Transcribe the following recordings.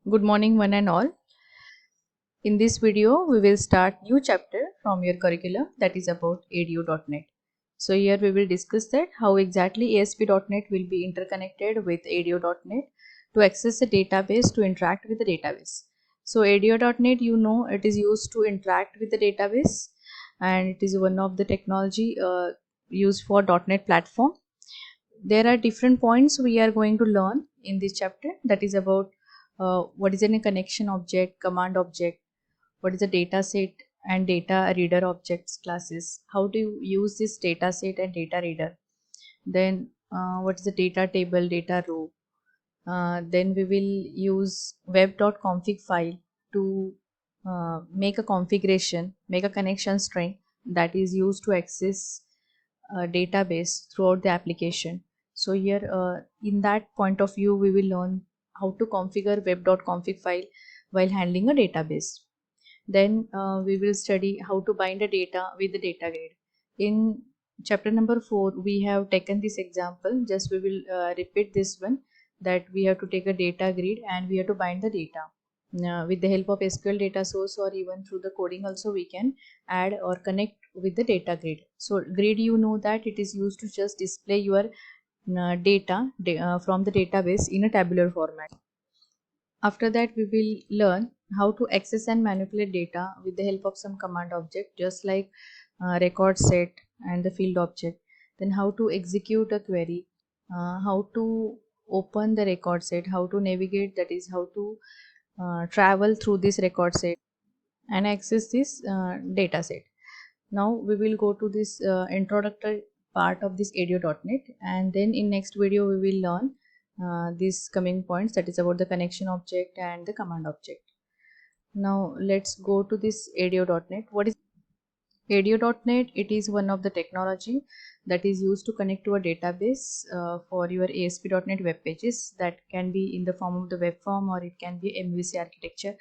Good morning, one and all. In this video, we will start new chapter from your curriculum that is about ADO.NET. So here we will discuss that how exactly ASP.NET will be interconnected with ADO.NET to access the database to interact with the database. So ADO.NET, it is used to interact with the database, and it is one of the technology used for .NET platform. There are different points we are going to learn in this chapter, that is about what is a connection object, command object, what is a data set and data reader objects classes, how to use this data set and data reader, then what is the data table, data row. Then we will use web.config file to make a configuration, make a connection string that is used to access a database throughout the application. So here in that point of view, we will learn how to configure web.config file while handling a database. Then we will study how to bind the data with the data grid. In chapter number 4, we have taken this example. Just we will repeat this one, that we have to take a data grid and we have to bind the data. With the help of SQL data source or even through the coding also we can add or connect with the data grid. So grid, that it is used to just display your data from the database in a tabular format. After that, we will learn how to access and manipulate data with the help of some command object, just like record set and the field object. Then how to execute a query, how to open the record set, how to navigate, that is how to travel through this record set and access this data set. Now we will go to this introductory part of this ADO.NET, and then in next video we will learn these coming points, that is about the connection object and the command object. Now let's go to this ADO.NET. What is ADO.NET? It is one of the technology that is used to connect to a database for your ASP.NET web pages, that can be in the form of the web form or it can be MVC architecture.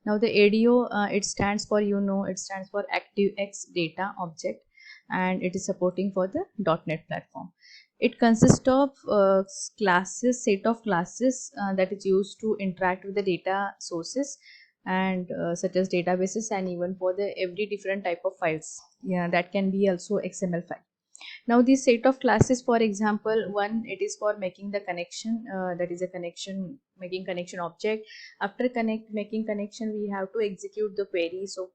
Now the ADO, it stands for, it stands for ActiveX Data Object, and it is supporting for the .NET platform. It consists of set of classes that is used to interact with the data sources and such as databases, and even for the every different type of files. Yeah, that can be also XML file. Now this set of classes, for example, one, it is for making the connection, that is a connection, making connection object. After making connection, we have to execute the query. So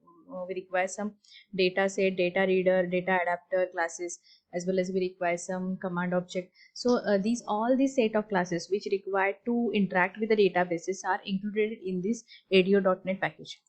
we require some data set, data reader, data adapter classes, as well as we require some command object. So all these set of classes which require to interact with the databases are included in this ADO.NET package.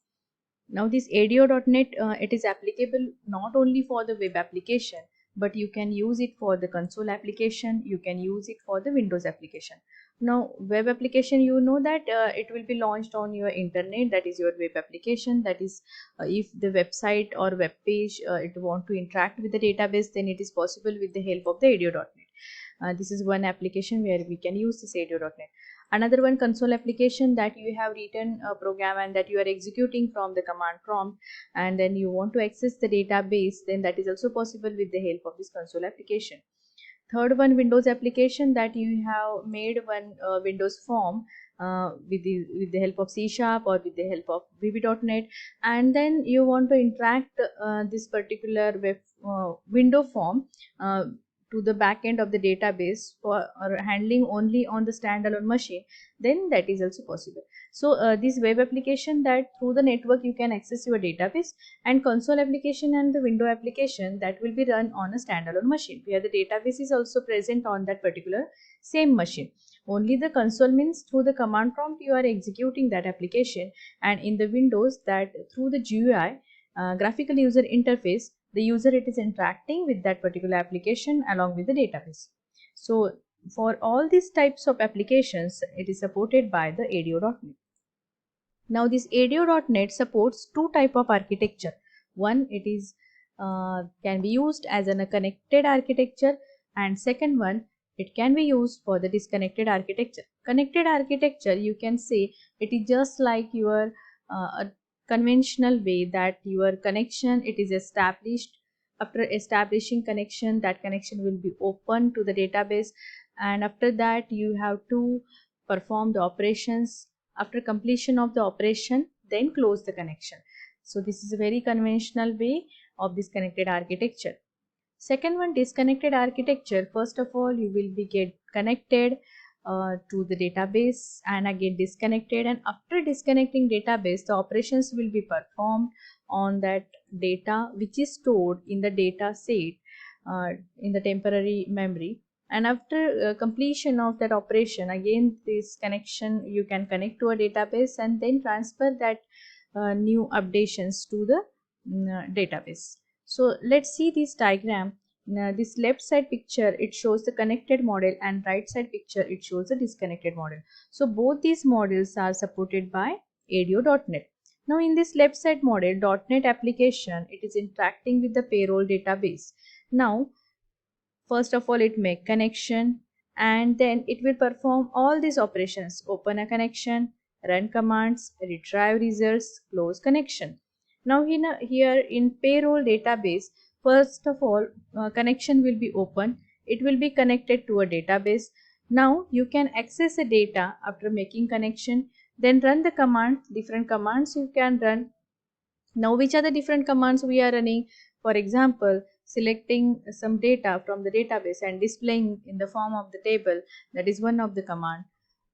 Now this ADO.NET, it is applicable not only for the web application, but you can use it for the console application, you can use it for the Windows application. Now web application, that it will be launched on your internet, that is your web application. That is if the website or web page it want to interact with the database, then it is possible with the help of the ADO.NET. This is one application where we can use this ADO.NET. Another one, console application, that you have written a program and that you are executing from the command prompt, and then you want to access the database, then that is also possible with the help of this console application. Third one, Windows application, that you have made one Windows form with the help of C# or with the help of VB.NET, and then you want to interact this particular web window form to the back end of the database for or handling only on the standalone machine, then that is also possible. So this web application, that through the network you can access your database, and console application and the window application, that will be run on a standalone machine where the database is also present on that particular same machine. Only the console means through the command prompt you are executing that application, and in the Windows, that through the GUI, graphical user interface, the user it is interacting with that particular application along with the database. So for all these types of applications, it is supported by the ADO.NET. Now this ADO.NET supports two type of architecture. One, it is can be used as a connected architecture, and second one, it can be used for the disconnected architecture. Connected architecture, you can say it is just like your a conventional way, that your connection, it is established. After establishing connection, that connection will be open to the database, and after that you have to perform the operations After completion of the operation, then close the connection. So this is a very conventional way of this connected architecture. Second one, disconnected architecture. First of all, you will be get connected to the database and again disconnected, and after disconnecting database, the operations will be performed on that data which is stored in the data set in the temporary memory. And after completion of that operation, again this connection, you can connect to a database and then transfer that new updations to the database. So let's see this diagram. Now, this left side picture, it shows the connected model, and right side picture, it shows the disconnected model. So both these models are supported by ADO.NET. Now in this left side model, .NET application, it is interacting with the payroll database. Now first of all, it make connection and then it will perform all these operations: open a connection, run commands, retrieve results, close connection. Now here in payroll database, first of all, connection will be open. It will be connected to a database. Now you can access the data after making connection, then run the command. Different commands you can run. Now which are the different commands we are running? For example, selecting some data from the database and displaying in the form of the table, that is one of the command.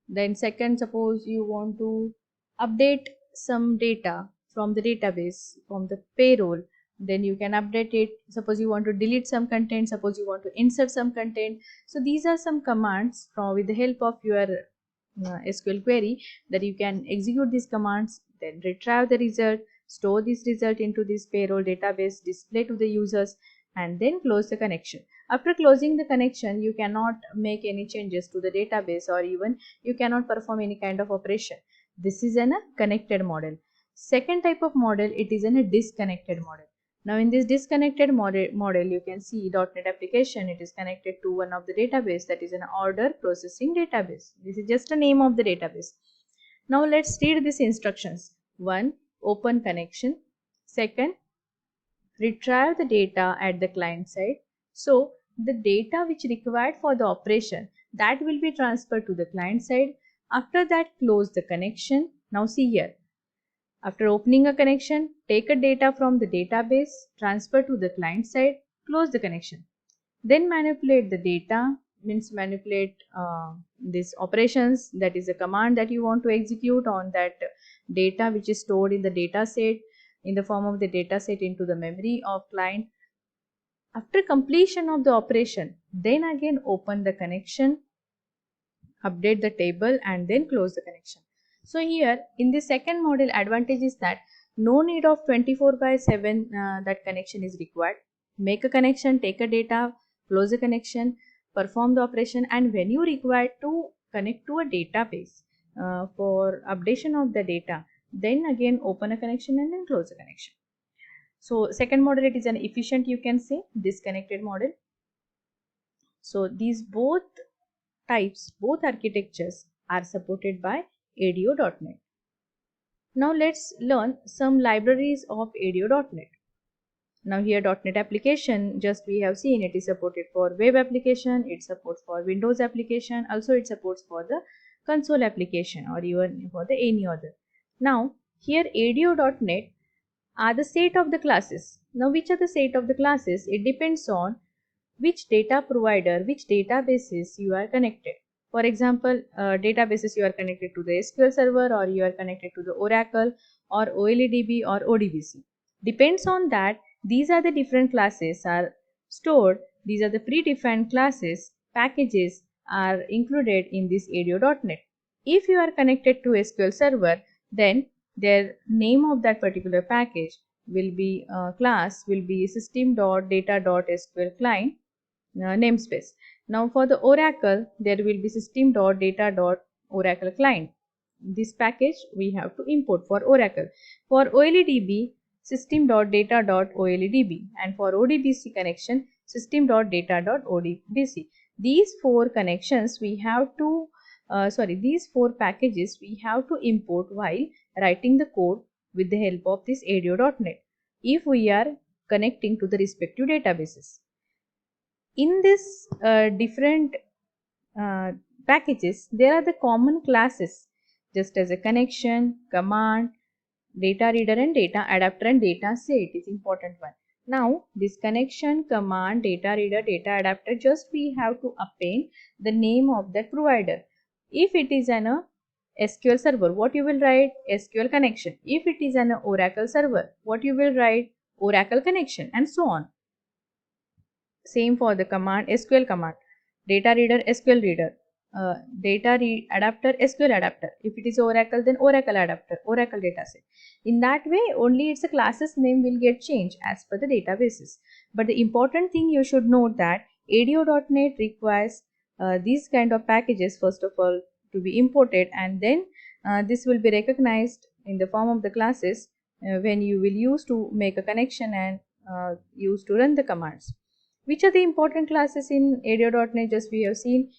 Then second, suppose you want to update some data from the database, from the payroll, then you can update it. Suppose you want to delete some content, suppose you want to insert some content. So these are some commands from with the help of your SQL query that you can execute these commands, then retrieve the result, store this result into this payroll database, display to the users, and then close the connection. After closing the connection, you cannot make any changes to the database, or even you cannot perform any kind of operation. This is a connected model. Second type of model, it is a disconnected model. Now in this disconnected model, you can see .NET application, it is connected to one of the database, that is an order processing database. This is just a name of the database. Now let's read these instructions. 1. Open connection. Second, retrieve the data at the client side. So the data which required for the operation, that will be transferred to the client side. After that, close the connection. Now see here. After opening a connection, take a data from the database, transfer to the client side, close the connection. Then manipulate the data, means manipulate these operations, that is a command that you want to execute on that data which is stored in the data set, in the form of the data set, into the memory of client. After completion of the operation, then again open the connection, update the table, and then close the connection. So here in the second model, advantage is that no need of 24/7 that connection is required. Make a connection, take a data, close the connection, perform the operation, and when you require to connect to a database for updation of the data, then again open a connection and then close the connection. So second model, it is an efficient, you can say, disconnected model. So these both types, both architectures are supported by ADO.NET. Now let's learn some libraries of ADO.NET. Now here .NET application, just we have seen, it is supported for web application, it supports for Windows application, also it supports for the console application or even for the any other. Now here ADO.NET are the set of the classes. Now which are the set of the classes? It depends on which data provider, which databases you are connected. For example, databases you are connected to the SQL server, or you are connected to the Oracle or OLEDB or ODBC. Depends on that, these are the different classes are stored. These are the predefined classes, packages are included in this ADO.NET. If you are connected to SQL server, then their name of that particular package will be class will be system.data.sql client namespace. Now for the Oracle, there will be system.data.oracle client. This package we have to import for Oracle. For OLEDB, system.data.oledb, and for ODBC connection, system.data.odbc. These four connections we have to these four packages we have to import while writing the code with the help of this ADO.NET if we are connecting to the respective databases. In this different packages, there are the common classes. just as a connection, command, data reader and data adapter and data set is important one. Now this connection, command, data reader, data adapter, just we have to append the name of that provider. If it is an SQL server, what you will write? SQL connection. If it is an Oracle server, what you will write? Oracle connection, and so on. Same for the command, SQL command, data reader, SQL reader, adapter, SQL adapter. If it is Oracle, then Oracle adapter, Oracle dataset. In that way, only its classes name will get changed as per the databases. But the important thing you should note that ADO.NET requires these kind of packages first of all to be imported, and then this will be recognized in the form of the classes when you will use to make a connection and use to run the commands. Which are the important classes in ADO.NET? Just we have seen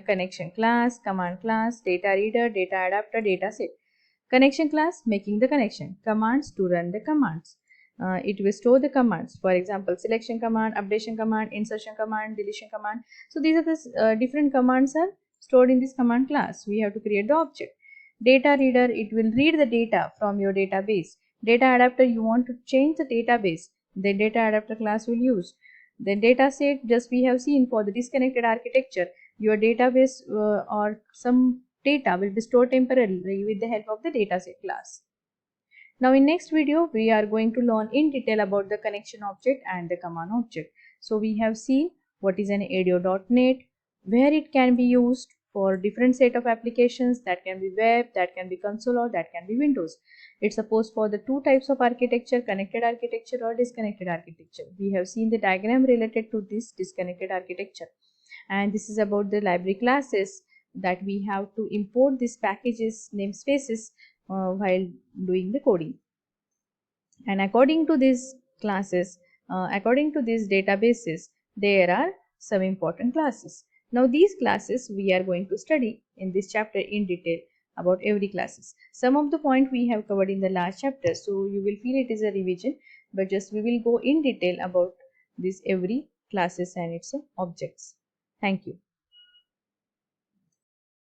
connection class, command class, data reader, data adapter, data set. Connection class making the connection, commands to run the commands. It will store the commands, for example selection command, updation command, insertion command, deletion command. So these are the different commands are stored in this command class. We have to create the object. Data reader, it will read the data from your database. Data adapter, you want to change the database, the data adapter class will use. Then data set, just we have seen for the disconnected architecture, your database or some data will be stored temporarily with the help of the dataset class. Now in next video, we are going to learn in detail about the connection object and the command object. So we have seen what is an ADO.NET, where it can be used for different set of applications, that can be web, that can be console, or that can be Windows. It's supposed for the two types of architecture, connected architecture or disconnected architecture. We have seen the diagram related to this disconnected architecture, and this is about the library classes that we have to import these packages namespaces while doing the coding. And according to these classes, according to these databases, there are some important classes. Now these classes we are going to study in this chapter in detail about every classes. Some of the point we have covered in the last chapter, so you will feel it is a revision, but just we will go in detail about this every classes and its objects. Thank you.